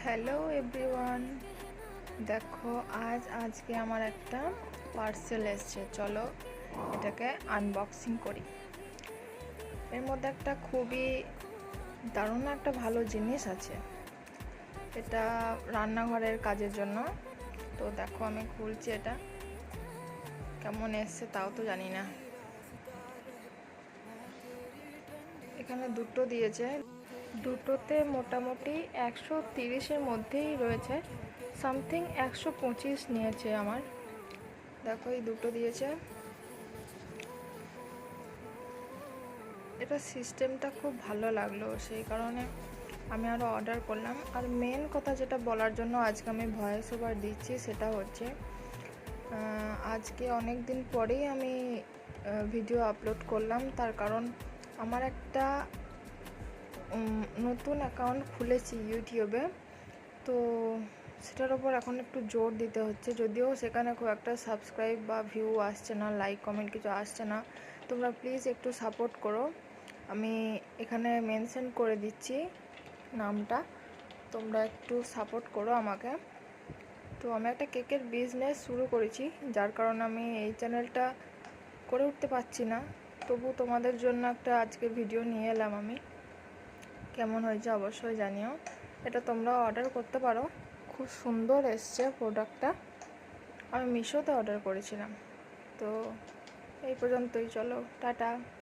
Hello everyone, দেখো আজকে আমার একটা পার্সেল এসছে। চলো এটাকে আনবক্সিং করি। এর মধ্যে একটা খুবই দারুণ একটা ভালো জিনিস আছে। এটা রান্নাঘরের কাজের জন্য। তো দেখো আমি খুলছি, এটা কেমন এসছে তাও তো জানি না। এখানে দুটো দিয়েছে, দুটোতে মোটামুটি 130-এর মধ্যেই রয়েছে, সামথিং 125 নিয়েছে আমার। দেখো এই দুটো দিয়েছে। এটা সিস্টেমটা খুব ভালো লাগলো, সেই কারণে আমি আরও অর্ডার করলাম। আর মেন কথা যেটা বলার জন্য আজকে আমি ভয়েস ওভার দিচ্ছি সেটা হচ্ছে, আজকে অনেক দিন পরেই আমি ভিডিও আপলোড করলাম। তার কারণ আমার একটা নতুন অ্যাকাউন্ট খুলেছি ইউটিউবে, তো সেটার ওপর এখন একটু জোর দিতে হচ্ছে। যদিও সেখানে খুব একটা সাবস্ক্রাইব বা ভিউ আসছে না, লাইক কমেন্ট কিছু আসছে না। তোমরা প্লিজ একটু সাপোর্ট করো। আমি এখানে মেনশন করে দিচ্ছি নামটা, তোমরা একটু সাপোর্ট করো আমাকে। তো আমি একটা কেকের বিজনেস শুরু করেছি, যার কারণে আমি এই চ্যানেলটা করে উঠতে পারছি না। তবু তোমাদের জন্য একটা আজকে ভিডিও নিয়ে এলাম আমি। কেমন হয়েছে অবশ্যই জানিও। এটা তোমরা অর্ডার করতে পারো, খুব সুন্দর এসছে প্রোডাক্টটা। আমি মিশোতে অর্ডার করেছিলাম। তো এই পর্যন্তই, চলো টাটা।